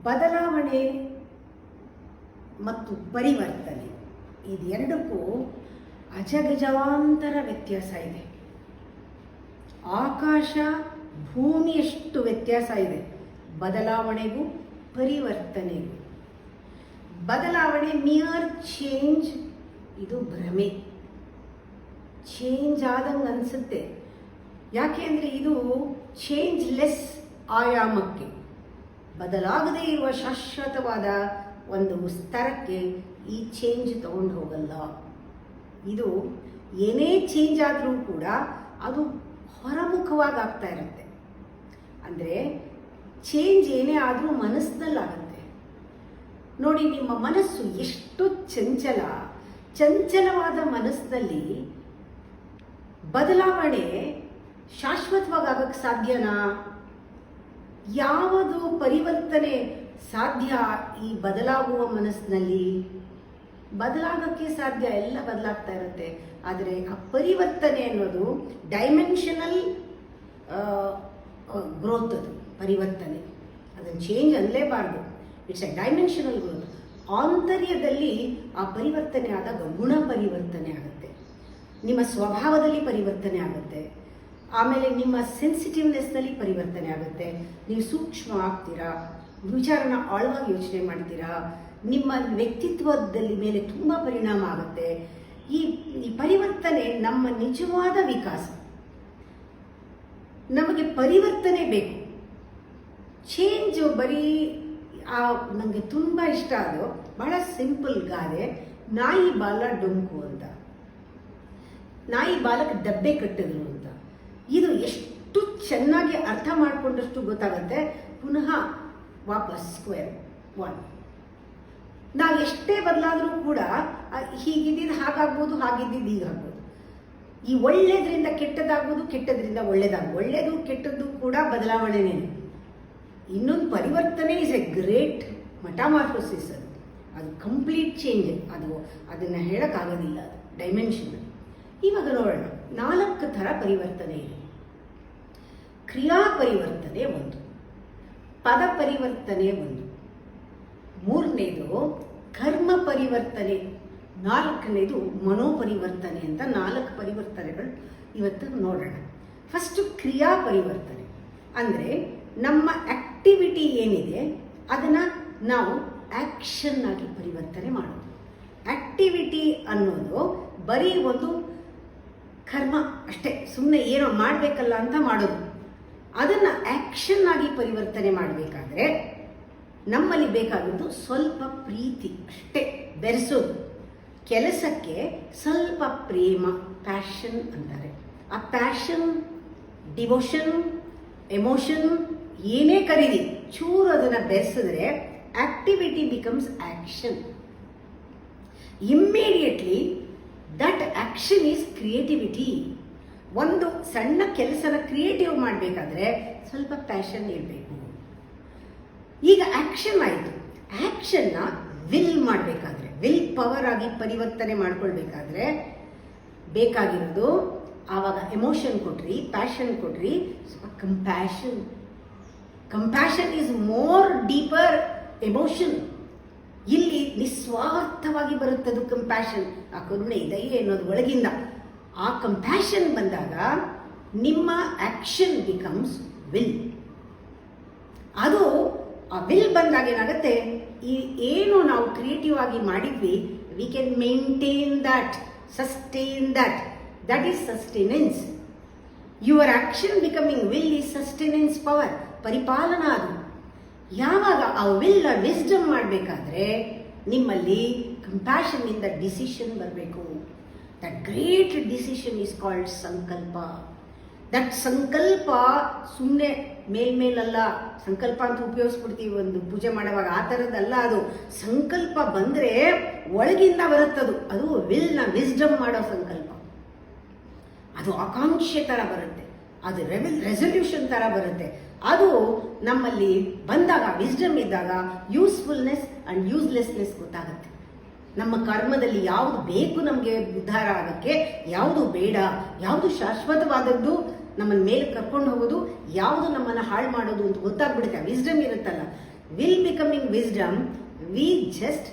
ಬದಲಾವಣೆ ಮತ್ತು ಪರಿವರ್ತನೆ ಇದೆರಡಕ್ಕೂ ಅಜಗಜಾಂತರ ವ್ಯತ್ಯಾಸ ಇದೆ. ಆಕಾಶ ಭೂಮಿಯಷ್ಟು ವ್ಯತ್ಯಾಸ ಇದೆ ಬದಲಾವಣೆಗೂ ಪರಿವರ್ತನೆಗೂ. ಬದಲಾವಣೆ ಮಿಯರ್ ಚೇಂಜ್, ಇದು ಭ್ರಮೆ. ಚೇಂಜ್ ಆದಂಗೆ ಅನಿಸುತ್ತೆ. ಯಾಕೆ ಅಂದರೆ ಇದು ಚೇಂಜ್ಲೆಸ್ ಆಯಾಮಕ್ಕೆ, ಬದಲಾಗದೇ ಇರುವ ಶಾಶ್ವತವಾದ ಒಂದು ಸ್ತರಕ್ಕೆ ಈ ಚೇಂಜ್ ತಗೊಂಡು ಹೋಗಲ್ಲ. ಇದು ಏನೇ ಚೇಂಜ್ ಆದರೂ ಕೂಡ ಅದು ಹೊರಮುಖವಾಗಿ ಆಗ್ತಾ ಇರುತ್ತೆ. ಅಂದರೆ ಚೇಂಜ್ ಏನೇ ಆದರೂ ಮನಸ್ಸಿನಲ್ಲಾಗುತ್ತೆ. ನೋಡಿ, ನಿಮ್ಮ ಮನಸ್ಸು ಎಷ್ಟು ಚಂಚಲವಾದ ಮನಸ್ಸಿನಲ್ಲಿ ಬದಲಾವಣೆ ಶಾಶ್ವತವಾಗಿ ಆಗಕ್ಕೆ ಸಾಧ್ಯನಾ? ಯಾವುದು ಪರಿವರ್ತನೆ ಸಾಧ್ಯ ಈ ಬದಲಾಗುವ ಮನಸ್ಸಿನಲ್ಲಿ? ಬದಲಾಗಕ್ಕೆ ಸಾಧ್ಯ, ಎಲ್ಲ ಬದಲಾಗ್ತಾ ಇರುತ್ತೆ. ಆದರೆ ಆ ಪರಿವರ್ತನೆ ಅನ್ನೋದು ಡೈಮೆನ್ಷನಲ್ ಗ್ರೋತ್. ಅದು ಪರಿವರ್ತನೆ, ಅದನ್ನು ಚೇಂಜ್ ಅನ್ನಲೇಬಾರ್ದು. It's a dimensional growth. ಆಂತರ್ಯದಲ್ಲಿ ಆ ಪರಿವರ್ತನೆ ಆದಾಗ ಗುಣ ಪರಿವರ್ತನೆ ಆಗುತ್ತೆ, ನಿಮ್ಮ ಸ್ವಭಾವದಲ್ಲಿ ಪರಿವರ್ತನೆ ಆಗುತ್ತೆ, ಆಮೇಲೆ ನಿಮ್ಮ ಸೆನ್ಸಿಟಿವ್ನೆಸ್ನಲ್ಲಿ ಪರಿವರ್ತನೆ ಆಗುತ್ತೆ. ನೀವು ಸೂಕ್ಷ್ಮ ಆಗ್ತೀರಾ, ವಿಚಾರನ ಆಳವಾಗಿ ಯೋಚನೆ ಮಾಡ್ತೀರಾ, ನಿಮ್ಮ ವ್ಯಕ್ತಿತ್ವದಲ್ಲಿ ಮೇಲೆ ತುಂಬ ಪರಿಣಾಮ ಆಗುತ್ತೆ. ಈ ಪರಿವರ್ತನೆ ನಮ್ಮ ನಿಜವಾದ ವಿಕಾಸ. ನಮಗೆ ಪರಿವರ್ತನೆ ಬೇಕು. ಚೇಂಜ್ ಬರೀ ನನಗೆ ತುಂಬ ಇಷ್ಟ ಅದು ಬಹಳ ಸಿಂಪಲ್ ಗಾದೆ, ನಾಯಿ ಬಾಲ ಡೊಂಕು ಅಂತ. ನಾಯಿ ಬಾಲಕ್ಕೆ ಡಬ್ಬೆ ಕಟ್ಟಿದ್ರು ಅಂತ. ಇದು ಎಷ್ಟು ಚೆನ್ನಾಗಿ ಅರ್ಥ ಮಾಡಿಕೊಂಡಷ್ಟು ಗೊತ್ತಾಗುತ್ತೆ. ಪುನಃ ವಾಪಸ್ ಸ್ಕ್ವೇರ್ ಒನ್. ನಾವು ಎಷ್ಟೇ ಬದಲಾದರೂ ಕೂಡ ಹೀಗಿದ್ದಿದ್ದು ಹಾಗಾಗ್ಬೋದು, ಹಾಗಿದ್ದಿದ್ದು ಹೀಗಾಗ್ಬೋದು. ಈ ಒಳ್ಳೆಯದ್ರಿಂದ ಕೆಟ್ಟದಾಗ್ಬೋದು, ಕೆಟ್ಟದ್ರಿಂದ ಒಳ್ಳೇದಾಗ್ಬೋದು. ಒಳ್ಳೆಯದು ಕೆಟ್ಟದ್ದು ಕೂಡ ಬದಲಾವಣೆನೇ. ಇನ್ನೊಂದು ಪರಿವರ್ತನೆ ಇಸ್ ಎ ಗ್ರೇಟ್ ಮೆಟಾಮಾರ್ಫೋಸಿಸ್. ಅದು ಕಂಪ್ಲೀಟ್ ಚೇಂಜ್. ಅದನ್ನು ಹೇಳೋಕ್ಕಾಗೋದಿಲ್ಲ, ಅದು ಡೈಮೆನ್ಷನ್. ಇವಾಗ ನೋಡೋಣ, 4 ಥರ ಪರಿವರ್ತನೆ ಇದೆ. ಕ್ರಿಯಾ ಪರಿವರ್ತನೆ ಒಂದು, ಪದ ಪರಿವರ್ತನೆ ಒಂದು, 3ನೇದು ಕರ್ಮ ಪರಿವರ್ತನೆ, 4ನೇದು ಮನೋಪರಿವರ್ತನೆ ಅಂತ 4 ಪರಿವರ್ತನೆಗಳು ಇವತ್ತು ನೋಡೋಣ. ಫಸ್ಟು ಕ್ರಿಯಾ ಪರಿವರ್ತನೆ ಅಂದರೆ ನಮ್ಮ ಆಕ್ಟಿವಿಟಿ ಏನಿದೆ ಅದನ್ನು ನಾವು ಆ್ಯಕ್ಷನ್ ಆಗಿ ಪರಿವರ್ತನೆ ಮಾಡೋದು. ಆಕ್ಟಿವಿಟಿ ಅನ್ನೋದು ಬರೀ ಒಂದು ಕರ್ಮ ಅಷ್ಟೇ, ಸುಮ್ಮನೆ ಏನೋ ಮಾಡಬೇಕಲ್ಲ ಅಂತ ಮಾಡೋದು. ಅದನ್ನು ಆ್ಯಕ್ಷನ್ ಆಗಿ ಪರಿವರ್ತನೆ ಮಾಡಬೇಕಾದ್ರೆ ನಮ್ಮಲ್ಲಿ ಬೇಕಾಗಿದ್ದು ಸ್ವಲ್ಪ ಪ್ರೀತಿ ಅಷ್ಟೇ, ಬೆರೆಸೋದು. ಕೆಲಸಕ್ಕೆ ಸ್ವಲ್ಪ ಪ್ರೇಮ, ಪ್ಯಾಷನ್ ಅಂತಾರೆ. ಆ ಪ್ಯಾಷನ್, ಡಿವೋಷನ್, ಎಮೋಷನ್ ಏನೇ ಕರೀರಿ, ಚೂರು ಅದನ್ನು ಬೆರೆಸಿದ್ರೆ activity becomes action. Immediately that action is creativity. ಒಂದು ಸಣ್ಣ ಕೆಲಸನ ಕ್ರಿಯೇಟಿವ್ ಮಾಡಬೇಕಾದ್ರೆ ಸ್ವಲ್ಪ ಪ್ಯಾಷನ್ ಇರಬೇಕು. ಈಗ ಆ್ಯಕ್ಷನ್ ಆಯಿತು. ಆ್ಯಕ್ಷನ್ನ ವಿಲ್ ಮಾಡಬೇಕಾದ್ರೆ, ವಿಲ್ ಪವರ್ ಆಗಿ ಪರಿವರ್ತನೆ ಮಾಡ್ಕೊಳ್ಬೇಕಾದ್ರೆ ಬೇಕಾಗಿರೋದು ಆವಾಗ ಎಮೋಷನ್ ಕೊಟ್ರಿ, ಪ್ಯಾಷನ್ ಕೊಟ್ರಿ, compassion. Compassion is more deeper emotion. ಇಲ್ಲಿ ನಿಸ್ವಾರ್ಥವಾಗಿ ಬರುತ್ತದು ಕಂಪ್ಯಾಷನ್. ಆ ಕರುಣೆ ದಯೆ ಅನ್ನೋದು ಒಳಗಿಂದ. ಆ ಕಂಪ್ಯಾಷನ್ ಬಂದಾಗ ನಿಮ್ಮ ಆ್ಯಕ್ಷನ್ ಬಿಕಮ್ಸ್ ವಿಲ್. ಅದು ಆ ವಿಲ್ ಬಂದಾಗ ಏನಾಗುತ್ತೆ, ಏನು ನಾವು ಕ್ರಿಯೇಟಿವ್ ಆಗಿ ಮಾಡಿದ್ವಿ, we can maintain that, sustain that. That is sustenance. Your action becoming will is sustenance power, ಪರಿಪಾಲನಾ. ಅದು ಯಾವಾಗ ಆ ವಿಲ್ ವಿಸ್ಡಮ್ ಮಾಡಬೇಕಾದ್ರೆ ನಿಮ್ಮಲ್ಲಿ ಕಂಪ್ಯಾಷನ್ನಿಂದ ಡಿಸಿಷನ್ ಬರಬೇಕು. That great decision is called sankalpa. That ಸಂಕಲ್ಪ ಸುಮ್ಮನೆ ಮೇಲ್ಮೇಲಲ್ಲ. ಸಂಕಲ್ಪ ಅಂತ ಉಪಯೋಗಿಸ್ಬಿಡ್ತೀವಿ ಒಂದು ಪೂಜೆ ಮಾಡುವಾಗ, ಆ ಥರದ್ದಲ್ಲ. ಅದು ಸಂಕಲ್ಪ ಬಂದರೆ ಒಳಗಿಂದ ಬರುತ್ತದು. ಅದು ವಿಲ್ನ ವಿಸ್ಡಮ್ ಮಾಡೋ ಸಂಕಲ್ಪ. ಅದು ಆಕಾಂಕ್ಷೆ ಥರ ಬರುತ್ತೆ, ಅದು ರೆಸಲ್ಯೂಷನ್ ಥರ ಬರುತ್ತೆ. ಅದು ನಮ್ಮಲ್ಲಿ ಬಂದಾಗ, ವಿಸ್ಡಮ್ ಇದ್ದಾಗ, ಯೂಸ್ಫುಲ್ನೆಸ್ ಆ್ಯಂಡ್ ಯೂಸ್ಲೆಸ್ನೆಸ್ ಗೊತ್ತಾಗುತ್ತೆ. ನಮ್ಮ ಕರ್ಮದಲ್ಲಿ ಯಾವುದು ಬೇಕು ನಮಗೆ ಉದ್ಧಾರ ಆಗೋಕ್ಕೆ, ಯಾವುದು ಬೇಡ, ಯಾವುದು ಶಾಶ್ವತವಾದದ್ದು ನಮ್ಮನ್ನು ಮೇಲೆ ಕರ್ಕೊಂಡು ಹೋಗೋದು, ಯಾವುದು ನಮ್ಮನ್ನು ಹಾಳು ಮಾಡೋದು ಅಂತ ಗೊತ್ತಾಗ್ಬಿಡುತ್ತೆ. ವಿಸ್ಡಮ್ ಇರುತ್ತಲ್ಲ. Will becoming wisdom, we just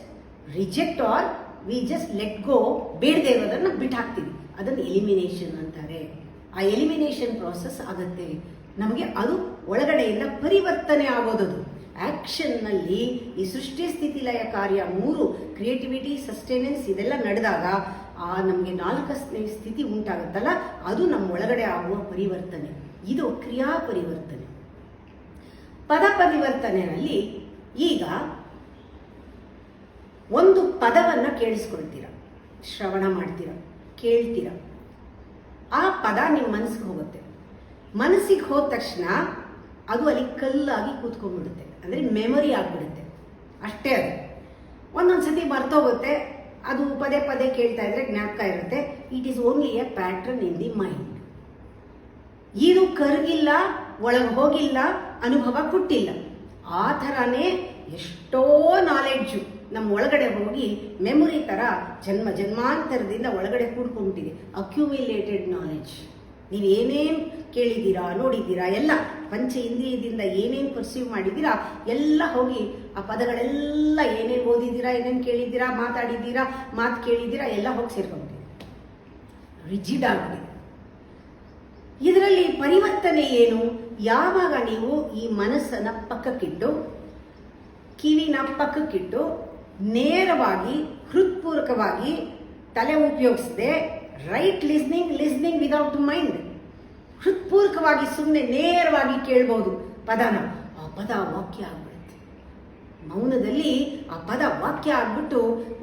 reject or we just let go, ಬೇಡದೆ ಇರೋದನ್ನ ಬಿಟ್ಟು ಹಾಕ್ತೀವಿ. ಅದನ್ನು ಎಲಿಮಿನೇಷನ್ ಅಂತಾರೆ. ಆ ಎಲಿಮಿನೇಷನ್ ಪ್ರಾಸೆಸ್ ಆಗುತ್ತೆ ನಮಗೆ, ಅದು ಒಳಗಡೆಯಿಂದ ಪರಿವರ್ತನೆ ಆಗೋದದು. ಆಕ್ಷನ್ನಲ್ಲಿ ಈ ಸೃಷ್ಟಿ ಸ್ಥಿತಿ ಲಯ ಕಾರ್ಯ 3 ಕ್ರಿಯೇಟಿವಿಟಿ, ಸಸ್ಟೈನೆನ್ಸ್ ಇದೆಲ್ಲ ನಡೆದಾಗ ಆ ನಮಗೆ 4ನೇ ಸ್ಥಿತಿ ಉಂಟಾಗುತ್ತಲ್ಲ, ಅದು ನಮ್ಮ ಒಳಗಡೆ ಆಗುವ ಪರಿವರ್ತನೆ. ಇದು ಕ್ರಿಯಾ ಪರಿವರ್ತನೆ. ಪದ ಪರಿವರ್ತನೆಯಲ್ಲಿ ಈಗ ಒಂದು ಪದವನ್ನು ಕೇಳಿಸ್ಕೊಳ್ತೀರ, ಶ್ರವಣ ಮಾಡ್ತೀರ, ಕೇಳ್ತೀರ. ಆ ಪದ ನಿಮ್ಮ ಮನಸ್ಸಿಗೆ ಹೋಗುತ್ತೆ. ಮನಸ್ಸಿಗೆ ಹೋದ ತಕ್ಷಣ ಅದು ಅಲ್ಲಿ ಕಲ್ಲಾಗಿ ಕೂತ್ಕೊಂಡ್ಬಿಡುತ್ತೆ, ಅಂದರೆ ಮೆಮೊರಿ ಆಗಿಬಿಡುತ್ತೆ. ಅಷ್ಟೇ ಅದು. ಒಂದೊಂದು ಸತಿ ಮರ್ತೋಗುತ್ತೆ, ಅದು ಪದೇ ಪದೇ ಕೇಳ್ತಾ ಇದ್ರೆ ಜ್ಞಾಪಕ ಇರುತ್ತೆ. It is only A pattern in the mind. ಇದು ಕರಗಿಲ್ಲ, ಒಳಗೆ ಹೋಗಿಲ್ಲ, ಅನುಭವ ಕೊಟ್ಟಿಲ್ಲ. ಆ ಥರನೇ ಎಷ್ಟೋ ನಾಲೆಡ್ಜು ನಮ್ಮ ಒಳಗಡೆ ಹೋಗಿ ಮೆಮೊರಿ ಥರ ಜನ್ಮ ಜನ್ಮಾಂತರದಿಂದ ಒಳಗಡೆ ಕೂಡ್ಕೊಂಡ್ಬಿಟ್ಟಿದೆ. ಅಕ್ಯುಮಿಲೇಟೆಡ್ ನಾಲೆಡ್ಜ್. ನೀವು ಏನೇನು ಕೇಳಿದ್ದೀರಾ, ನೋಡಿದ್ದೀರಾ, ಎಲ್ಲ ಪಂಚ ಇಂದ್ರಿಯದಿಂದ ಏನೇನು ಪರ್ಸೀವ್ ಮಾಡಿದ್ದೀರಾ ಎಲ್ಲ ಹೋಗಿ ಆ ಪದಗಳೆಲ್ಲ ಏನೇನು ಓದಿದ್ದೀರಾ, ಏನೇನು ಕೇಳಿದ್ದೀರಾ, ಮಾತಾಡಿದ್ದೀರಾ, ಮಾತು ಕೇಳಿದ್ದೀರಾ ಎಲ್ಲ ಹೋಗಿ ಸೇರ್ಕೊಂಡ್ಬಿಟ್ಟಿದೆ. ರಿಜಿಡ್ ಆಗಿದೆ. ಇದರಲ್ಲಿ ಪರಿವರ್ತನೆ ಏನು? ಯಾವಾಗ ನೀವು ಈ ಮನಸ್ಸನ್ನ ಪಕ್ಕಕ್ಕಿಟ್ಟು, ಕಿವಿನ ಪಕ್ಕಕ್ಕಿಟ್ಟು, ನೇರವಾಗಿ ಹೃತ್ಪೂರ್ವಕವಾಗಿ ತಲೆ ಉಪಯೋಗಿಸದೆ, ರೈಟ್ ಲಿಸ್ನಿಂಗ್ ವಿದೌಟ್ ಮೈಂಡ್, ಹೃತ್ಪೂರ್ವಕವಾಗಿ ಸುಮ್ಮನೆ ನೇರವಾಗಿ ಕೇಳ್ಬೋದು ಪದನ, ಆ ಪದ ವಾಕ್ಯ ಆಗ್ಬಿಡುತ್ತೆ. ಮೌನದಲ್ಲಿ ಆ ಪದ ವಾಕ್ಯ ಆಗ್ಬಿಟ್ಟು,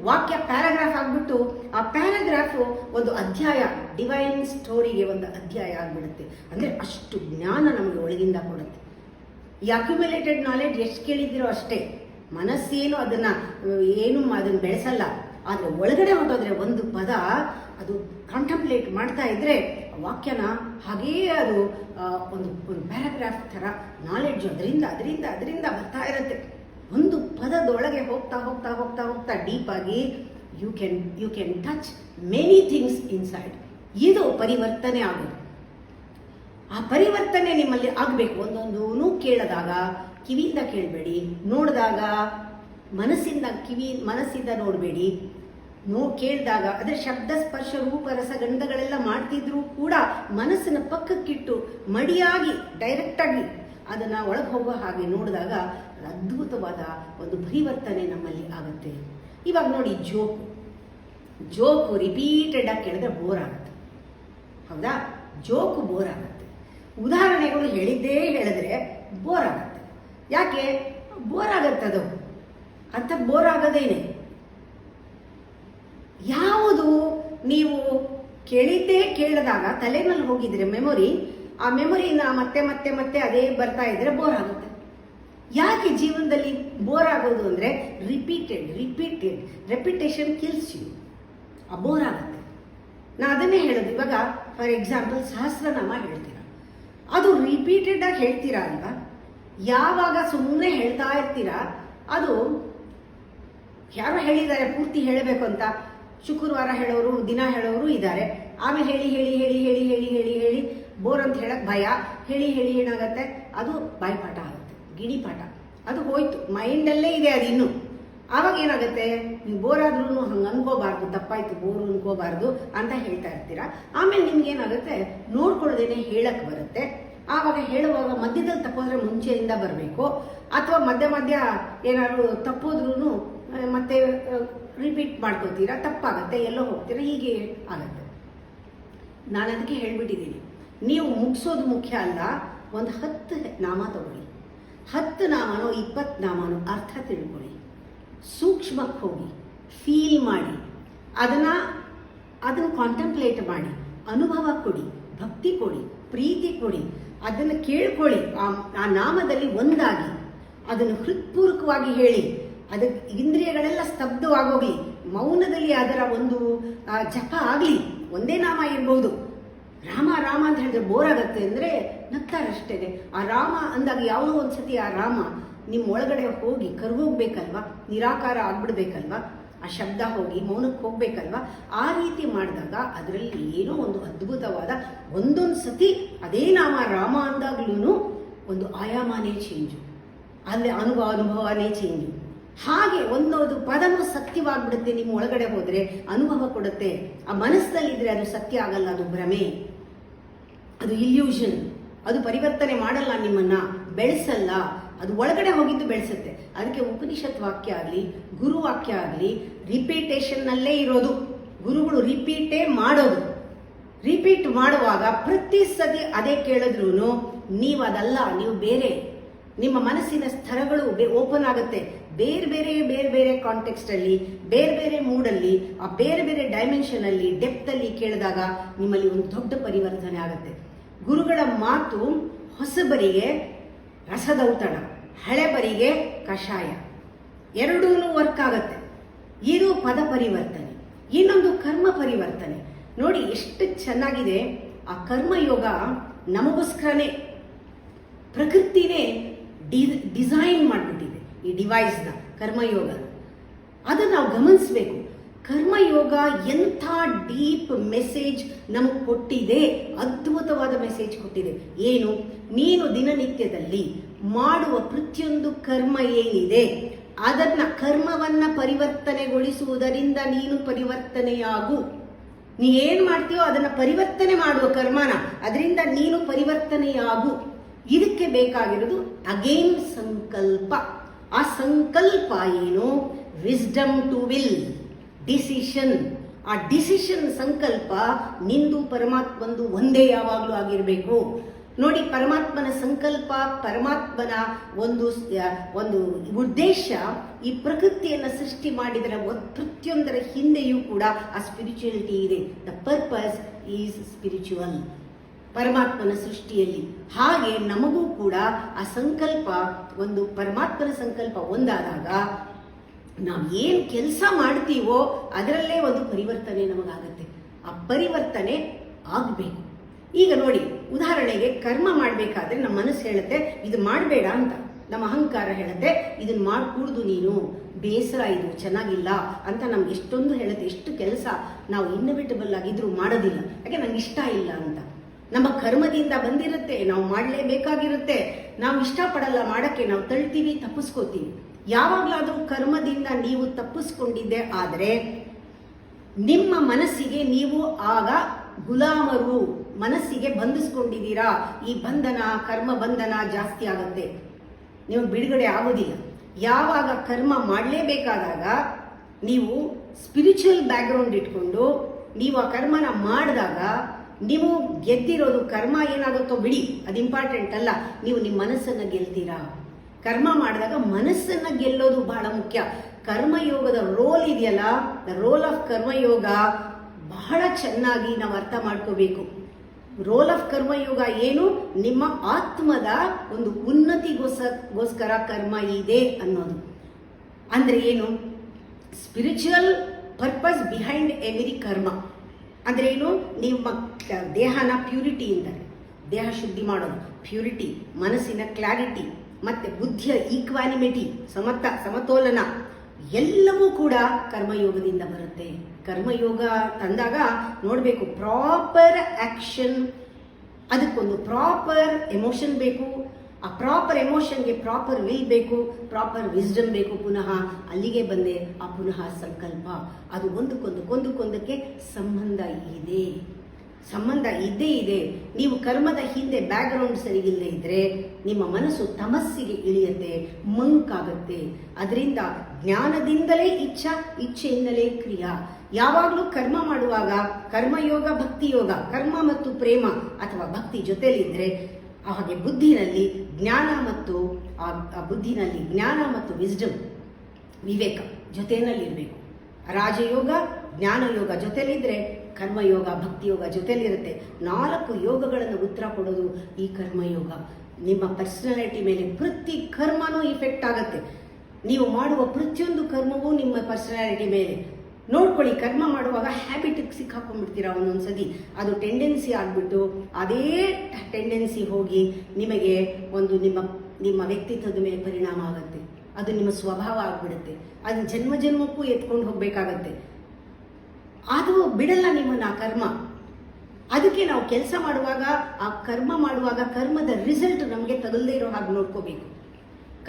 ವಾಕ್ಯ ಪ್ಯಾರಾಗ್ರಾಫ್ ಆಗ್ಬಿಟ್ಟು, ಆ ಪ್ಯಾರಾಗ್ರಾಫು ಒಂದು ಅಧ್ಯಾಯ, ಡಿವೈನ್ ಸ್ಟೋರಿಗೆ ಒಂದು ಅಧ್ಯಾಯ ಆಗ್ಬಿಡುತ್ತೆ. ಅಂದರೆ ಅಷ್ಟು ಜ್ಞಾನ ನಮಗೆ ಒಳಗಿಂದ ಕೊಡುತ್ತೆ. ಈ ಅಕ್ಯುಮುಲೇಟೆಡ್ ನಾಲೆಡ್ಜ್ ಎಷ್ಟು ಕೇಳಿದ್ದೀರೋ ಅಷ್ಟೇ. ಮನಸ್ಸೇನು ಅದನ್ನು ಬೆಳೆಸಲ್ಲ. ಆದರೆ ಒಳಗಡೆ ಹೊಟ್ಟೋದ್ರೆ ಒಂದು ಪದ ಅದು ಕಾಂಟಂಪ್ಲೇಟ್ ಮಾಡ್ತಾ ಇದ್ರೆ ವಾಕ್ಯನ ಹಾಗೇ ಅದು ಒಂದು ಪ್ಯಾರಾಗ್ರಾಫ್ ಥರ ನಾಲೆಡ್ಜ್ ಅದರಿಂದ ಬರ್ತಾ ಇರುತ್ತೆ. ಒಂದು ಪದದೊಳಗೆ ಹೋಗ್ತಾ ಹೋಗ್ತಾ ಹೋಗ್ತಾ ಹೋಗ್ತಾ ಡೀಪ್ ಆಗಿ you can touch many things inside. ಇದು ಪರಿವರ್ತನೆ ಆಗೋದು. ಆ ಪರಿವರ್ತನೆ ನಿಮ್ಮಲ್ಲಿ ಆಗಬೇಕು. ಒಂದೊಂದೂ ಕೇಳಿದಾಗ ಕಿವಿಯಿಂದ ಕೇಳಬೇಡಿ, ನೋಡಿದಾಗ ಮನಸ್ಸಿಂದ ನೋಡಬೇಡಿ. ಕೇಳಿದಾಗ ಅದರ ಶಬ್ದ, ಸ್ಪರ್ಶ, ರೂಪ, ರಸ, ಗಂಧಗಳೆಲ್ಲ ಮಾಡ್ತಿದ್ರು ಕೂಡ ಮನಸ್ಸಿನ ಪಕ್ಕಕ್ಕಿಟ್ಟು ಮಡಿಯಾಗಿ ಡೈರೆಕ್ಟಾಗಿ ಅದನ್ನು ಒಳಗೆ ಹೋಗೋ ಹಾಗೆ ನೋಡಿದಾಗ ಅದ್ಭುತವಾದ ಒಂದು ಪರಿವರ್ತನೆ ನಮ್ಮಲ್ಲಿ ಆಗುತ್ತೆ. ಇವಾಗ ನೋಡಿ, ಜೋಕು ರಿಪೀಟೆಡ್ ಆಗಿ ಕೇಳಿದ್ರೆ ಬೋರ್ ಆಗುತ್ತೆ. ಹೌದಾ? ಜೋಕು ಬೋರ್ ಆಗುತ್ತೆ. ಉದಾಹರಣೆಗಳು ಹೇಳಿದ್ರೆ ಬೋರ್ ಆಗುತ್ತೆ. ಯಾಕೆ ಬೋರ್ ಆಗತ್ತದು ಅಂತ? ಬೋರ್ ಆಗೋದೇನೆ. ಯಾವುದು ನೀವು ಕೇಳಿದಾಗ ತಲೆನಲ್ಲಿ ಹೋಗಿದ್ರೆ ಮೆಮೊರಿ, ಆ ಮೆಮೊರಿನ ಮತ್ತೆ ಮತ್ತೆ ಮತ್ತೆ ಅದೇ ಬರ್ತಾ ಇದ್ರೆ ಬೋರ್ ಆಗುತ್ತೆ. ಯಾಕೆ ಜೀವನದಲ್ಲಿ ಬೋರ್ ಆಗೋದು ಅಂದರೆ ರೆಪಿಟೇಷನ್ ಕಿಲ್ಸ್ ಯು. ಆ ಬೋರ್ ಆಗುತ್ತೆ. ನಾ ಅದನ್ನೇ ಹೇಳೋದು. ಇವಾಗ ಫಾರ್ ಎಕ್ಸಾಂಪಲ್ ಸಹಸ್ರನಾಮ ಹೇಳ್ತೀರಾ, ಅದು ರಿಪೀಟೆಡ್ ಆಗಿ ಹೇಳ್ತೀರಾ ಅಲ್ವಾ? ಯಾವಾಗ ಸುಮ್ಮನೆ ಹೇಳ್ತಾ ಇರ್ತೀರಾ, ಅದು ಯಾರೋ ಹೇಳಿದ್ದಾರೆ ಪೂರ್ತಿ ಹೇಳಬೇಕು ಅಂತ, ಶುಕ್ರವಾರ ಹೇಳೋರು, ದಿನ ಹೇಳೋರು ಇದ್ದಾರೆ. ಆಮೇಲೆ ಹೇಳಿ ಹೇಳಿ ಹೇಳಿ ಹೇಳಿ ಹೇಳಿ ಹೇಳಿ ಹೇಳಿ ಬೋರ್ ಅಂತ ಹೇಳಕ್ ಭಯ. ಹೇಳಿ ಹೇಳಿ ಏನಾಗತ್ತೆ, ಅದು ಬಾಯ್ಪಾಠ ಆಗುತ್ತೆ, ಗಿಣಿಪಾಠ. ಅದು ಹೋಯ್ತು, ಮೈಂಡಲ್ಲೇ ಇದೆ ಅದು ಇನ್ನು. ಆವಾಗ ಏನಾಗುತ್ತೆ, ನೀವು ಬೋರ್ ಆದ್ರೂ ಹಂಗೆ ಅನ್ಕೋಬಾರ್ದು, ತಪ್ಪಾಯ್ತು ಬೋರು ಅನ್ಕೋಬಾರ್ದು ಅಂತ ಹೇಳ್ತಾ ಇರ್ತೀರಾ. ಆಮೇಲೆ ನಿಮ್ಗೆ ಏನಾಗುತ್ತೆ, ನೋಡ್ಕೊಳ್ಳೋದೇನೆ ಹೇಳಕ್ ಬರುತ್ತೆ. ಆವಾಗ ಹೇಳುವಾಗ ಮಧ್ಯದಲ್ಲಿ ತಪ್ಪೋದ್ರೆ ಮುಂಚೆಯಿಂದ ಬರಬೇಕು, ಅಥವಾ ಮಧ್ಯ ಏನಾದ್ರು ತಪ್ಪೋದ್ರೂ ಮತ್ತೆ ರಿಪೀಟ್ ಮಾಡ್ಕೋತೀರಾ, ತಪ್ಪಾಗತ್ತೆ, ಎಲ್ಲೋ ಹೋಗ್ತೀರಾ, ಹೀಗೆ ಆಗತ್ತೆ. ನಾನು ಅದಕ್ಕೆ ಹೇಳ್ಬಿಟ್ಟಿದ್ದೀನಿ, ನೀವು ಮುಗಿಸೋದು ಮುಖ್ಯ ಅಲ್ಲ. ಒಂದು 10 ನಾಮ ತಗೊಳ್ಳಿ, 10 ನಾಮನೋ 20 ನಾಮನೋ ಅರ್ಥ ತಿಳ್ಕೊಳ್ಳಿ, ಸೂಕ್ಷ್ಮಕ್ಕೆ ಹೋಗಿ ಫೀಲ್ ಮಾಡಿ, ಅದನ್ನು ಕಾಂಟಂಪ್ಲೇಟ್ ಮಾಡಿ, ಅನುಭವ ಕೊಡಿ, ಭಕ್ತಿ ಕೊಡಿ, ಪ್ರೀತಿ ಕೊಡಿ, ಅದನ್ನು ಕೇಳ್ಕೊಳ್ಳಿ. ಆ ನಾಮದಲ್ಲಿ ಒಂದಾಗಿ ಅದನ್ನು ಹೃತ್ಪೂರ್ವಕವಾಗಿ ಹೇಳಿ. ಅದಕ್ಕೆ ಇಂದ್ರಿಯಗಳೆಲ್ಲ ಸ್ತಬ್ಧವಾಗೋಗ್ಲಿ, ಮೌನದಲ್ಲಿ ಅದರ ಒಂದು ಜಪ ಆಗಲಿ. ಒಂದೇ ನಾಮ ಇರ್ಬೋದು. ರಾಮ ರಾಮ ಅಂತ ಹೇಳಿದ್ರೆ ಬೋರ್ ಆಗತ್ತೆ ಅಂದರೆ ನಗ್ತಾರಷ್ಟೇ. ಆ ರಾಮ ಅಂದಾಗ ಯಾವುದೋ ಒಂದು ಸತಿ ಆ ರಾಮ ನಿಮ್ಮ ಒಳಗಡೆ ಹೋಗಿ ಕರ್ಗೋಗ್ಬೇಕಲ್ವಾ, ನಿರಾಕಾರ ಆಗ್ಬಿಡ್ಬೇಕಲ್ವಾ, ಆ ಶಬ್ದ ಹೋಗಿ ಮೌನಕ್ಕೆ ಹೋಗ್ಬೇಕಲ್ವಾ. ಆ ರೀತಿ ಮಾಡಿದಾಗ ಅದರಲ್ಲಿ ಏನೋ ಒಂದು ಅದ್ಭುತವಾದ, ಒಂದೊಂದು ಸತಿ ಅದೇ ನಾಮ ರಾಮ ಅಂದಾಗ್ಲೂ ಒಂದು ಆಯಾಮನೇ ಚೇಂಜು. ಅಲ್ಲಿ ಅನುಭವನೇ ಚೇಂಜು. ಹಾಗೆ ಒಂದೊಂದು ಪದನು ಸತ್ಯವಾಗ್ಬಿಡುತ್ತೆ. ನಿಮ್ಮ ಒಳಗಡೆ ಹೋದರೆ ಅನುಭವ ಕೊಡುತ್ತೆ. ಆ ಮನಸ್ಸಲ್ಲಿದ್ರೆ ಅದು ಸತ್ಯ ಆಗಲ್ಲ, ಅದು ಭ್ರಮೆ, ಅದು ಇಲ್ಯೂಷನ್. ಅದು ಪರಿವರ್ತನೆ ಮಾಡಲ್ಲ, ನಿಮ್ಮನ್ನ ಬೆಳೆಸಲ್ಲ. ಅದು ಒಳಗಡೆ ಹೋಗಿದ್ದು ಬೆಳೆಸುತ್ತೆ. ಅದಕ್ಕೆ ಉಪನಿಷತ್ ವಾಕ್ಯ ಆಗಲಿ, ಗುರು ವಾಕ್ಯ ಆಗಲಿ ರಿಪೀಟೇಷನ್ನಲ್ಲೇ ಇರೋದು. ಗುರುಗಳು ರಿಪೀಟೇ ಮಾಡೋದು. ರಿಪೀಟ್ ಮಾಡುವಾಗ ಪ್ರತಿ ಸತಿ ಅದೇ ಕೇಳಿದ್ರು ನೀವು ಅದಲ್ಲ, ನೀವು ಬೇರೆ. ನಿಮ್ಮ ಮನಸ್ಸಿನ ಸ್ತರಗಳು ಓಪನ್ ಆಗುತ್ತೆ. ಬೇರೆ ಬೇರೆ ಕಾಂಟೆಕ್ಸ್ಟ್ ಅಲ್ಲಿ, ಬೇರೆ ಬೇರೆ ಮೂಡಲ್ಲಿ, ಆ ಬೇರೆ ಬೇರೆ ಡೈಮೆನ್ಷನ್ ಅಲ್ಲಿ, ಡೆಪ್ತ್ ಅಲ್ಲಿ ಕೇಳಿದಾಗ ನಿಮ್ಮಲ್ಲಿ ಒಂದು ದೊಡ್ಡ ಪರಿವರ್ತನೆ ಆಗುತ್ತೆ. ಗುರುಗಳ ಮಾತು ಹೊಸಬರಿಗೆ ರಸದೌತಣ, ಹಳೆಬರಿಗೆ ಕಷಾಯ, ಎರಡೂ ವರ್ಕ್ ಆಗತ್ತೆ. ಇದು ಪದ ಪರಿವರ್ತನೆ. ಇನ್ನೊಂದು ಕರ್ಮ ಪರಿವರ್ತನೆ. ನೋಡಿ ಎಷ್ಟು ಚೆನ್ನಾಗಿದೆ. ಆ ಕರ್ಮಯೋಗ ನಮಗೋಸ್ಕರನೇ ಪ್ರಕೃತಿನೇ ಡಿಸೈನ್ ಮಾಡಿಬಿಟ್ಟಿದೆ, ಈ ಡಿವೈಸ್ನ ಕರ್ಮಯೋಗ. ಅದನ್ನು ನಾವು ಗಮನಿಸಬೇಕು. ಕರ್ಮಯೋಗ ಎಂಥ ಡೀಪ್ ಮೆಸೇಜ್ ನಮಗೆ ಕೊಟ್ಟಿದೆ, ಅದ್ಭುತವಾದ ಮೆಸೇಜ್ ಕೊಟ್ಟಿದೆ. ಏನು? ನೀನು ದಿನನಿತ್ಯದಲ್ಲಿ ಮಾಡುವ ಪ್ರತಿಯೊಂದು ಕರ್ಮ ಏನಿದೆ ಅದನ್ನ ಕರ್ಮವನ್ನ ಪರಿವರ್ತನೆಗೊಳಿಸುವುದರಿಂದ ನೀನು ಪರಿವರ್ತನೆಯಾಗು. ನೀ ಏನ್ ಮಾಡ್ತೀಯೋ ಅದನ್ನ ಪರಿವರ್ತನೆ ಮಾಡುವ ಕರ್ಮನ, ಅದರಿಂದ ನೀನು ಪರಿವರ್ತನೆಯಾಗು. ಇದಕ್ಕೆ ಬೇಕಾಗಿರೋದು ಅಗೇನ್ ಸಂಕಲ್ಪ. ಆ ಸಂಕಲ್ಪ ಏನು? Wisdom to will, decision. ಆ ಡಿಸಿಷನ್ ಸಂಕಲ್ಪ ನಿಂದು ಪರಮಾತ್ಮಂದು ಒಂದೇ ಯಾವಾಗಲೂ ಆಗಿರಬೇಕು. ನೋಡಿ, ಪರಮಾತ್ಮನ ಸಂಕಲ್ಪ, ಪರಮಾತ್ಮನ ಒಂದು ಉದ್ದೇಶ ಈ ಪ್ರಕೃತಿಯನ್ನು ಸೃಷ್ಟಿ ಮಾಡಿದರೆ ಪ್ರತಿಯೊಂದರ ಹಿಂದೆಯೂ ಕೂಡ ಆ ಸ್ಪಿರಿಚುಯಾಲಿಟಿ ಇದೆ. ದ ಪರ್ಪಸ್ ಈಸ್ ಸ್ಪಿರಿಚುವಲ್, ಪರಮಾತ್ಮನ ಸೃಷ್ಟಿಯಲ್ಲಿ. ಹಾಗೆ ನಮಗೂ ಕೂಡ ಆ ಸಂಕಲ್ಪ, ಒಂದು ಪರಮಾತ್ಮನ ಸಂಕಲ್ಪ ಒಂದಾದಾಗ ನಾವು ಏನು ಕೆಲಸ ಮಾಡ್ತೀವೋ ಅದರಲ್ಲೇ ಒಂದು ಪರಿವರ್ತನೆ ನಮಗಾಗತ್ತೆ. ಆ ಪರಿವರ್ತನೆ ಆಗಬೇಕು. ಈಗ ನೋಡಿ, ಉದಾಹರಣೆಗೆ ಕರ್ಮ ಮಾಡಬೇಕಾದ್ರೆ ನಮ್ಮ ಮನಸ್ಸು ಹೇಳುತ್ತೆ ಇದು ಮಾಡಬೇಡ ಅಂತ, ನಮ್ಮ ಅಹಂಕಾರ ಹೇಳುತ್ತೆ ಇದನ್ನ ಮಾಡ್ಕೂಡ್ದು ನೀನು, ಬೇಸರ, ಇದು ಚೆನ್ನಾಗಿಲ್ಲ ಅಂತ ನಮ್ಗೆ ಎಷ್ಟೊಂದು ಹೇಳುತ್ತೆ. ಎಷ್ಟು ಕೆಲಸ ನಾವು ಇನ್ನೋವೇಟಬಲ್ ಆಗಿದ್ರು ಮಾಡೋದಿಲ್ಲ, ಯಾಕೆ ನಂಗೆ ಇಷ್ಟ ಇಲ್ಲ ಅಂತ. ನಮ್ಮ ಕರ್ಮದಿಂದ ಬಂದಿರುತ್ತೆ, ನಾವು ಮಾಡಲೇಬೇಕಾಗಿರುತ್ತೆ. ನಾವು ಇಷ್ಟಪಡಲ್ಲ ಮಾಡಕ್ಕೆ, ನಾವು ತಳ್ತೀವಿ, ತಪ್ಪಿಸ್ಕೋತೀವಿ. ಯಾವಾಗಲಾದ್ರೂ ಕರ್ಮದಿಂದ ನೀವು ತಪ್ಪಿಸ್ಕೊಂಡಿದ್ದೆ ಆದರೆ ನಿಮ್ಮ ಮನಸ್ಸಿಗೆ ನೀವು ಆಗ ಗುಲಾಮರು, ಮನಸ್ಸಿಗೆ ಬಂಧಿಸ್ಕೊಂಡಿದ್ದೀರಾ. ಈ ಬಂಧನ, ಕರ್ಮ ಬಂಧನ ಜಾಸ್ತಿ ಆಗುತ್ತೆ, ನೀವು ಬಿಡುಗಡೆ ಆಗೋದಿಲ್ಲ. ಯಾವಾಗ ಕರ್ಮ ಮಾಡಲೇಬೇಕಾದಾಗ ನೀವು ಸ್ಪಿರಿಚುವಲ್ ಬ್ಯಾಕ್ಗ್ರೌಂಡ್ ಇಟ್ಕೊಂಡು ನೀವು ಆ ಕರ್ಮನ ಮಾಡಿದಾಗ ನೀವು ಗೆದ್ದಿರೋದು. ಕರ್ಮ ಏನಾಗುತ್ತೋ ಬಿಡಿ, ಅದು ಇಂಪಾರ್ಟೆಂಟ್ ಅಲ್ಲ. ನೀವು ನಿಮ್ಮ ಮನಸ್ಸನ್ನು ಗೆಲ್ತೀರಾ. ಕರ್ಮ ಮಾಡಿದಾಗ ಮನಸ್ಸನ್ನ ಗೆಲ್ಲೋದು ಬಹಳ ಮುಖ್ಯ. ಕರ್ಮಯೋಗದ ರೋಲ್ ಇದೆಯಲ್ಲ, ದ ರೋಲ್ ಆಫ್ ಕರ್ಮಯೋಗ ಬಹಳ ಚೆನ್ನಾಗಿ ನಾವು ಅರ್ಥ ಮಾಡ್ಕೋಬೇಕು. ರೋಲ್ ಆಫ್ ಕರ್ಮಯೋಗ ಏನು? ನಿಮ್ಮ ಆತ್ಮದ ಒಂದು ಉನ್ನತಿಗೋಸ್ಕರ ಕರ್ಮ ಇದೆ ಅನ್ನೋದು. ಅಂದ್ರೆ ಏನು? ಸ್ಪಿರಿಚುವಲ್ ಪರ್ಪಸ್ ಬಿಹೈಂಡ್ ಎವ್ರಿ ಕರ್ಮ. ಅಂದ್ರೆ ಏನು? ನಿಮ್ಮ ದೇಹನ ಪ್ಯೂರಿಟಿ ಅಂತಾರೆ, ದೇಹ ಶುದ್ಧಿ ಮಾಡೋದು, ಪ್ಯೂರಿಟಿ, ಮನಸ್ಸಿನ ಕ್ಲಾರಿಟಿ, ಮತ್ತೆ ಬುದ್ಧಿಯ ಈಕ್ವಾನಿಮಿಟಿ, ಸಮತೋಲನ, ಎಲ್ಲವೂ ಕೂಡ ಕರ್ಮಯೋಗದಿಂದ ಬರುತ್ತೆ. ಕರ್ಮಯೋಗ ತಂದಾಗ ನೋಡಬೇಕು, ಪ್ರಾಪರ್ ಆಕ್ಷನ್, ಅದಕ್ಕೊಂದು ಪ್ರಾಪರ್ ಎಮೋಷನ್ ಬೇಕು. ಆ ಪ್ರಾಪರ್ ಎಮೋಷನ್ಗೆ ಪ್ರಾಪರ್ ವಿಲ್ ಬೇಕು, ಪ್ರಾಪರ್ ವಿಸ್ಡಮ್ ಬೇಕು. ಪುನಃ ಅಲ್ಲಿಗೆ ಬಂದೆ ಆ ಪುನಃ ಸಂಕಲ್ಪ. ಅದು ಒಂದಕ್ಕೊಂದಕ್ಕೆ ಸಂಬಂಧ ಇದೆ, ಸಂಬಂಧ ಇದ್ದೇ ಇದೆ. ನೀವು ಕರ್ಮದ ಹಿಂದೆ ಬ್ಯಾಕ್ಗ್ರೌಂಡ್ ಸರಿಗಿಲ್ಲದೆ ಇದ್ರೆ ನಿಮ್ಮ ಮನಸ್ಸು ತಮಸ್ಸಿಗೆ ಇಳಿಯುತ್ತೆ, ಮಂಕಾಗುತ್ತೆ. ಅದರಿಂದ ಜ್ಞಾನದಿಂದಲೇ ಇಚ್ಛೆಯಿಂದಲೇ ಕ್ರಿಯಾ. ಯಾವಾಗಲೂ ಕರ್ಮ ಮಾಡುವಾಗ ಕರ್ಮಯೋಗ, ಭಕ್ತಿಯೋಗ, ಕರ್ಮ ಮತ್ತು ಪ್ರೇಮ ಅಥವಾ ಭಕ್ತಿ ಜೊತೆಲಿದ್ರೆ ಹಾಗೆ ಬುದ್ಧಿನಲ್ಲಿ ಜ್ಞಾನ ಮತ್ತು ಬುದ್ಧಿನಲ್ಲಿ ಜ್ಞಾನ ಮತ್ತು ವಿಸ್ಡಮ್, ವಿವೇಕ ಜೊತೆಯಲ್ಲಿರಬೇಕು. ರಾಜಯೋಗ, ಜ್ಞಾನಯೋಗ ಜೊತೆಲಿದ್ರೆ ಕರ್ಮಯೋಗ, ಭಕ್ತಿಯೋಗ ಜೊತೆಲಿರುತ್ತೆ. 4 ಯೋಗಗಳನ್ನು ಉತ್ತರ ಕೊಡೋದು ಈ ಕರ್ಮಯೋಗ. ನಿಮ್ಮ ಪರ್ಸನಾಲಿಟಿ ಮೇಲೆ ಪ್ರತಿ ಕರ್ಮನೂ ಇಫೆಕ್ಟ್ ಆಗುತ್ತೆ. ನೀವು ಮಾಡುವ ಪ್ರತಿಯೊಂದು ಕರ್ಮವೂ ನಿಮ್ಮ ಪರ್ಸನಾಲಿಟಿ ಮೇಲೆ. ನೋಡ್ಕೊಳ್ಳಿ, ಕರ್ಮ ಮಾಡುವಾಗ ಹ್ಯಾಬಿಟಿಗೆ ಸಿಕ್ಕಾಕೊಂಡ್ಬಿಡ್ತೀರಾ ಒಂದೊಂದ್ಸತಿ. ಅದು ಟೆಂಡೆನ್ಸಿ ಆಗಿಬಿಟ್ಟು ಅದೇ ಟೆಂಡೆನ್ಸಿ ಹೋಗಿ ನಿಮಗೆ ಒಂದು ನಿಮ್ಮ ವ್ಯಕ್ತಿತ್ವದ ಮೇಲೆ ಪರಿಣಾಮ ಆಗುತ್ತೆ. ಅದು ನಿಮ್ಮ ಸ್ವಭಾವ ಆಗಿಬಿಡುತ್ತೆ. ಅದು ಜನ್ಮಕ್ಕೂ ಎತ್ಕೊಂಡು ಹೋಗ್ಬೇಕಾಗತ್ತೆ. ಅದು ಬಿಡಲ್ಲ ನಿಮ್ಮನ್ನ ಆ ಕರ್ಮ. ಅದಕ್ಕೆ ನಾವು ಕೆಲಸ ಮಾಡುವಾಗ, ಆ ಕರ್ಮ ಮಾಡುವಾಗ ಕರ್ಮದ ರಿಸಲ್ಟ್ ನಮಗೆ ತಗಲ್ದೇ ಇರೋ ಹಾಗೆ ನೋಡ್ಕೋಬೇಕು.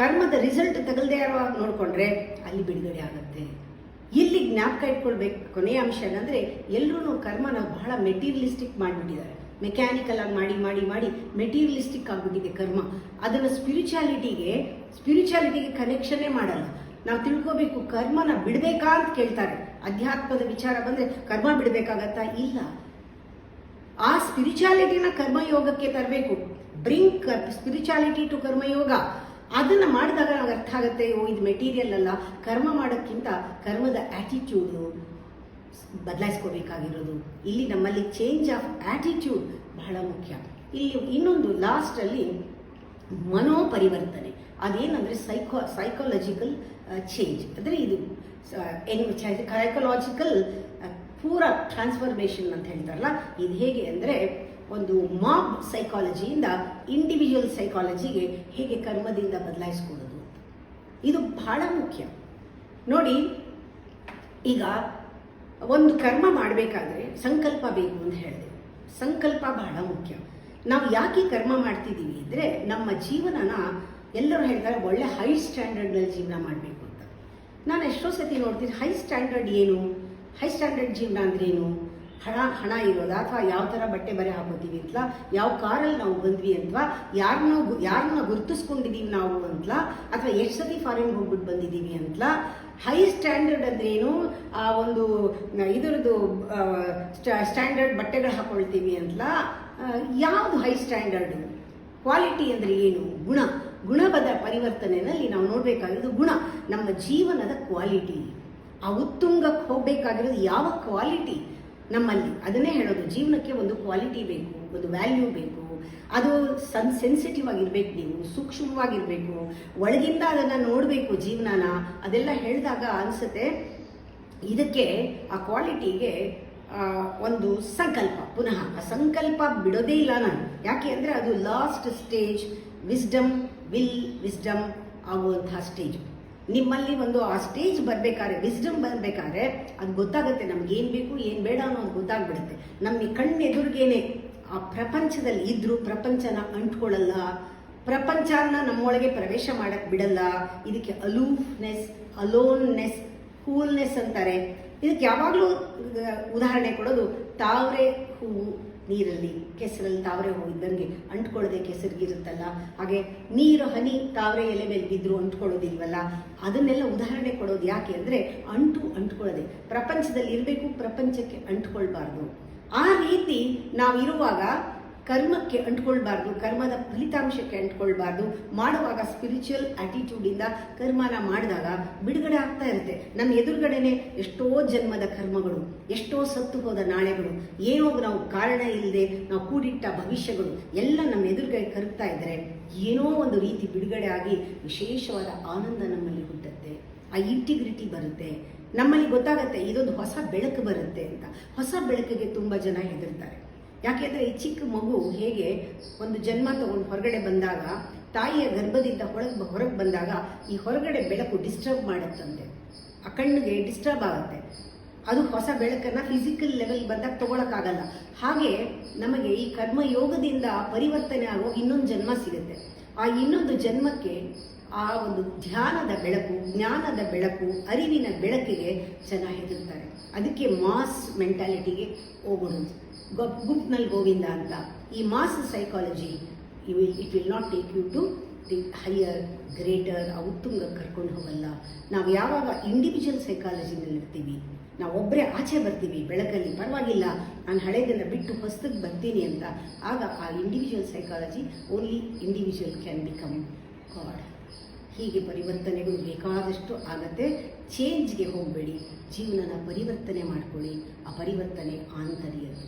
ಕರ್ಮದ ರಿಸಲ್ಟ್ ತಗಲ್ದೇ ಇರುವಾಗ ನೋಡಿಕೊಂಡ್ರೆ ಅಲ್ಲಿ ಬಿಡುಗಡೆ ಆಗುತ್ತೆ. ಇಲ್ಲಿ ಜ್ಞಾಪಕ ಇಟ್ಕೊಳ್ಬೇಕು ಕೊನೆಯ ಅಂಶ ಏನಂದರೆ, ಎಲ್ಲರೂ ಕರ್ಮನ ಬಹಳ ಮೆಟೀರಿಯಲಿಸ್ಟಿಕ್ ಮಾಡಿಬಿಟ್ಟಿದ್ದಾರೆ. ಮೆಕ್ಯಾನಿಕಲ್ ಆಗಿ ಮಾಡಿ ಮಾಡಿ ಮಾಡಿ ಮೆಟೀರಿಯಲಿಸ್ಟಿಕ್ ಆಗಿಬಿಟ್ಟಿದೆ ಕರ್ಮ. ಅದನ್ನು ಸ್ಪಿರಿಚುಯಾಲಿಟಿಗೆ ಕನೆಕ್ಷನ್ನೇ ಮಾಡಲ್ಲ. ನಾವು ತಿಳ್ಕೋಬೇಕು, ಕರ್ಮನ ಬಿಡಬೇಕಾ ಅಂತ ಕೇಳ್ತಾರೆ. ಅಧ್ಯಾತ್ಮದ ವಿಚಾರ ಬಂದರೆ ಕರ್ಮ ಬಿಡಬೇಕಾಗತ್ತಾ? ಇಲ್ಲ. ಆ ಸ್ಪಿರಿಚುಯಾಲಿಟಿನ ಕರ್ಮಯೋಗಕ್ಕೆ ತರಬೇಕು. Bring spirituality to karmayoga. ಅದನ್ನು ಮಾಡಿದಾಗ ನಮ್ಗೆ ಅರ್ಥ ಆಗುತ್ತೆ, ಓ ಇದು ಮೆಟೀರಿಯಲ್ ಅಲ್ಲ, ಕರ್ಮ ಮಾಡೋಕ್ಕಿಂತ ಕರ್ಮದ ಆ್ಯಟಿಟ್ಯೂಡು ಬದಲಾಯಿಸ್ಕೋಬೇಕಾಗಿರೋದು. ಇಲ್ಲಿ ನಮ್ಮಲ್ಲಿ ಚೇಂಜ್ ಆಫ್ ಆ್ಯಟಿಟ್ಯೂಡ್ ಬಹಳ ಮುಖ್ಯ. ಇಲ್ಲಿ ಇನ್ನೊಂದು ಲಾಸ್ಟಲ್ಲಿ ಮನೋಪರಿವರ್ತನೆ. ಅದೇನಂದರೆ ಸೈಕಾಲಜಿಕಲ್ ಚೇಂಜ್. ಅಂದರೆ ಇದು ಸೈಕಾಲಜಿಕಲ್ ಪೂರ ಟ್ರಾನ್ಸ್ಫಾರ್ಮೇಷನ್ ಅಂತ ಹೇಳ್ತಾರಲ್ಲ, ಇದು ಹೇಗೆ ಅಂದರೆ ಒಂದು ಮಾಬ್ ಸೈಕಾಲಜಿಯಿಂದ ಇಂಡಿವಿಜುವಲ್ ಸೈಕಾಲಜಿಗೆ ಹೇಗೆ ಕರ್ಮದಿಂದ ಬದಲಾಯಿಸ್ಕೊಡೋದು, ಇದು ಬಹಳ ಮುಖ್ಯ. ನೋಡಿ, ಈಗ ಒಂದು ಕರ್ಮ ಮಾಡಬೇಕಾದ್ರೆ ಸಂಕಲ್ಪ ಬೇಕು ಅಂತ ಹೇಳಿದೆ. ಸಂಕಲ್ಪ ಬಹಳ ಮುಖ್ಯ. ನಾವು ಯಾಕೆ ಕರ್ಮ ಮಾಡ್ತಿದ್ದೀವಿ ಅಂದರೆ, ನಮ್ಮ ಜೀವನನ ಎಲ್ಲರೂ ಹೇಳ್ತಾರೆ ಒಳ್ಳೆ ಹೈ ಸ್ಟ್ಯಾಂಡರ್ಡ್ನಲ್ಲಿ ಜೀವನ ಮಾಡಬೇಕು ಅಂತ. ನಾನು ಎಷ್ಟೋ ಸತಿ ನೋಡ್ತೀನಿ, ಹೈ ಸ್ಟ್ಯಾಂಡರ್ಡ್ ಏನು? ಹೈ ಸ್ಟ್ಯಾಂಡರ್ಡ್ ಜೀವನ ಅಂದ್ರೇನು? ಹಣ ಇರೋದಾ, ಅಥವಾ ಯಾವ ಥರ ಬಟ್ಟೆ ಬರೆ ಹಾಕೋತೀವಿ ಅಂತಲಾ, ಯಾವ ಕಾರಲ್ಲಿ ನಾವು ಬಂದ್ವಿ ಅಂತವಾ, ಯಾರನ್ನ ಗುರುತಿಸ್ಕೊಂಡಿದ್ದೀವಿ ನಾವು ಅಂತಲಾ, ಅಥವಾ ಎಷ್ಟು ಸತಿ ಫಾರಿನ್ ಹೋಗ್ಬಿಟ್ಟು ಬಂದಿದ್ದೀವಿ ಅಂತಲಾ? ಹೈ ಸ್ಟ್ಯಾಂಡರ್ಡ್ ಅಂದ್ರೇನು? ಆ ಒಂದು ಇದರದ್ದು ಸ್ಟ್ಯಾಂಡರ್ಡ್ ಬಟ್ಟೆಗಳು ಹಾಕೊಳ್ತೀವಿ ಅಂತಲಾ? ಯಾವುದು ಹೈ ಸ್ಟ್ಯಾಂಡರ್ಡು? ಕ್ವಾಲಿಟಿ ಅಂದರೆ ಏನು? ಗುಣದ ಪರಿವರ್ತನೆಯಲ್ಲಿ ನಾವು ನೋಡಬೇಕಾಗಿರೋದು ಗುಣ, ನಮ್ಮ ಜೀವನದ ಕ್ವಾಲಿಟಿ. ಆ ಉತ್ತುಂಗಕ್ಕೆ ಹೋಗಬೇಕಾಗಿರೋದು ಯಾವ ಕ್ವಾಲಿಟಿ ನಮ್ಮಲ್ಲಿ? ಅದನ್ನೇ ಹೇಳೋದು, ಜೀವನಕ್ಕೆ ಒಂದು ಕ್ವಾಲಿಟಿ ಬೇಕು, ಒಂದು ವ್ಯಾಲ್ಯೂ ಬೇಕು. ಅದು ಸೆನ್ಸಿಟಿವ್ ಆಗಿರ್ಬೇಕು, ನೀವು ಸೂಕ್ಷ್ಮವಾಗಿರಬೇಕು, ಒಳಗಿಂದ ಅದನ್ನು ನೋಡಬೇಕು ಜೀವನನ. ಅದೆಲ್ಲ ಹೇಳಿದಾಗ ಅನಿಸುತ್ತೆ ಇದಕ್ಕೆ, ಆ ಕ್ವಾಲಿಟಿಗೆ ಒಂದು ಸಂಕಲ್ಪ. ಪುನಃ ಆ ಸಂಕಲ್ಪ ಬಿಡೋದೇ ಇಲ್ಲ ನಾನು. ಯಾಕೆ ಅಂದರೆ ಅದು ಲಾಸ್ಟ್ ಸ್ಟೇಜ್, ವಿಸ್ಡಮ್ ಆಗುವಂತಹ ಸ್ಟೇಜು. ನಿಮ್ಮಲ್ಲಿ ಒಂದು ಆ ಸ್ಟೇಜ್ ಬರಬೇಕಾದ್ರೆ, ವಿಸ್ಡಮ್ ಬರಬೇಕಾದ್ರೆ ಅದು ಗೊತ್ತಾಗುತ್ತೆ, ನಮ್ಗೆ ಏನು ಬೇಕು ಏನು ಬೇಡ ಅನ್ನೋದು ಗೊತ್ತಾಗ್ಬಿಡುತ್ತೆ. ನಮ್ಮ ಕಣ್ಣು ಎದುರಿಗೇನೆ ಆ ಪ್ರಪಂಚದಲ್ಲಿ ಇದ್ರೂ ಪ್ರಪಂಚನ ಅಂಟ್ಕೊಳ್ಳಲ್ಲ, ಪ್ರಪಂಚನ ನಮ್ಮೊಳಗೆ ಪ್ರವೇಶ ಮಾಡಕ್ಕೆ ಬಿಡಲ್ಲ. ಇದಕ್ಕೆ ಅಲೂಫ್ನೆಸ್, ಅಲೋನ್ನೆಸ್, ಕೂಲ್ನೆಸ್ ಅಂತಾರೆ. ಇದಕ್ಕೆ ಯಾವಾಗಲೂ ಉದಾಹರಣೆ ಕೊಡೋದು, ತಾವರೆ ಹೂವು ನೀರಲ್ಲಿ, ಕೆಸರಲ್ಲಿ ತಾವರೆ ಹೂವು ಇದ್ದಂಗೆ ಅಂಟ್ಕೊಳ್ಳೋದೆ ಕೆಸರಿಗಿರುತ್ತಲ್ಲ, ಹಾಗೆ ನೀರು ಹನಿ ತಾವರೆ ಎಲೆ ಮೇಲೆ ಬಿದ್ದರೂ ಅಂಟ್ಕೊಳ್ಳೋದಿಲ್ವಲ್ಲ, ಅದನ್ನೆಲ್ಲ ಉದಾಹರಣೆ ಕೊಡೋದು. ಯಾಕೆ ಅಂದರೆ ಅಂಟ್ಕೊಳ್ಳೋದೆ. ಪ್ರಪಂಚದಲ್ಲಿ ಇರಬೇಕು, ಪ್ರಪಂಚಕ್ಕೆ ಅಂಟ್ಕೊಳ್ಬಾರ್ದು. ಆ ರೀತಿ ನಾವಿರುವಾಗ ಕರ್ಮಕ್ಕೆ ಅಂಟ್ಕೊಳ್ಬಾರ್ದು, ಕರ್ಮದ ಫಲಿತಾಂಶಕ್ಕೆ ಅಂಟ್ಕೊಳ್ಬಾರ್ದು. ಮಾಡುವಾಗ ಸ್ಪಿರಿಚುವಲ್ ಆಟಿಟ್ಯೂಡಿಂದ ಕರ್ಮನ ಮಾಡಿದಾಗ ಬಿಡುಗಡೆ ಆಗ್ತಾ ಇರುತ್ತೆ. ನಮ್ಮ ಎದುರುಗಡೆನೆ ಎಷ್ಟೋ ಜನ್ಮದ ಕರ್ಮಗಳು, ಎಷ್ಟೋ ಸತ್ತು ಹೋದ ನಾಳೆಗಳು, ಏನೋ ನಾವು ಕಾರಣ ಇಲ್ಲದೆ ನಾವು ಕೂಡಿಟ್ಟ ಭವಿಷ್ಯಗಳು ಎಲ್ಲ ನಮ್ಮ ಎದುರುಗಡೆ ಕರಗ್ತಾ ಇದ್ದರೆ ಏನೋ ಒಂದು ರೀತಿ ಬಿಡುಗಡೆ ಆಗಿ ವಿಶೇಷವಾದ ಆನಂದ ನಮ್ಮಲ್ಲಿ ಹುಟ್ಟುತ್ತೆ. ಆ ಇಂಟಿಗ್ರಿಟಿ ಬರುತ್ತೆ. ನಮ್ಮಲ್ಲಿ ಗೊತ್ತಾಗುತ್ತೆ ಇದೊಂದು ಹೊಸ ಬೆಳಕು ಬರುತ್ತೆ ಅಂತ. ಹೊಸ ಬೆಳಕಿಗೆ ತುಂಬ ಜನ ಹೆದರ್ತಾರೆ. ಯಾಕೆಂದರೆ ಈ ಚಿಕ್ಕ ಮಗು ಹೇಗೆ ಒಂದು ಜನ್ಮ ತಗೊಂಡು ಹೊರಗಡೆ ಬಂದಾಗ, ತಾಯಿಯ ಗರ್ಭದಿಂದ ಹೊರಗೆ ಬಂದಾಗ ಈ ಹೊರಗಡೆ ಬೆಳಕು ಡಿಸ್ಟರ್ಬ್ ಮಾಡುತ್ತಂತೆ, ಆ ಕಣ್ಣಿಗೆ ಡಿಸ್ಟರ್ಬ್ ಆಗುತ್ತೆ. ಅದು ಹೊಸ ಬೆಳಕನ್ನು ಫಿಸಿಕಲ್ ಲೆವೆಲ್ ಬಂದಾಗ ತಗೊಳಕ್ಕಾಗಲ್ಲ. ಹಾಗೆ ನಮಗೆ ಈ ಕರ್ಮಯೋಗದಿಂದ ಪರಿವರ್ತನೆ ಆಗೋ ಇನ್ನೊಂದು ಜನ್ಮ ಸಿಗುತ್ತೆ. ಆ ಇನ್ನೊಂದು ಜನ್ಮಕ್ಕೆ ಆ ಒಂದು ಧ್ಯಾನದ ಬೆಳಕು, ಜ್ಞಾನದ ಬೆಳಕು, ಅರಿವಿನ ಬೆಳಕಿಗೆ ಜನ ಹೆದರ್ತಾರೆ. ಅದಕ್ಕೆ ಮಾಸ್ ಮೆಂಟಾಲಿಟಿಗೆ ಹೋಗೋದು, ಗುಂಪಿನಲ್ಲಿ ಗೋವಿಂದ ಅಂತ. ಈ mass psychology it will not take you to the higher, greater, ಆ ಉತ್ತುಂಗಕ್ಕೆ ಕರ್ಕೊಂಡು ಹೋಗಲ್ಲ. ನಾವು ಯಾವಾಗ ಇಂಡಿವಿಜುವಲ್ ಸೈಕಾಲಜಿನಲ್ಲಿ ಇರ್ತೀವಿ, ನಾವು ಒಬ್ಬರೇ ಆಚೆ ಬರ್ತೀವಿ ಬೆಳಕಲ್ಲಿ, ಪರವಾಗಿಲ್ಲ ನಾನು ಹಳೆಯದನ್ನು ಬಿಟ್ಟು ಹೊಸದಕ್ಕೆ ಬರ್ತೀನಿ ಅಂತ, ಆಗ ಆ individual psychology, only individual can become god. ಹೀಗೆ ಪರಿವರ್ತನೆಗಳು ಬೇಕಾದಷ್ಟು ಆಗತ್ತೆ. ಚೇಂಜ್ಗೆ ಹೋಗಬೇಡಿ, ಜೀವನನ ಪರಿವರ್ತನೆ ಮಾಡ್ಕೊಳ್ಳಿ. ಆ ಪರಿವರ್ತನೆ ಆಂತರ್ಯದ್ದು.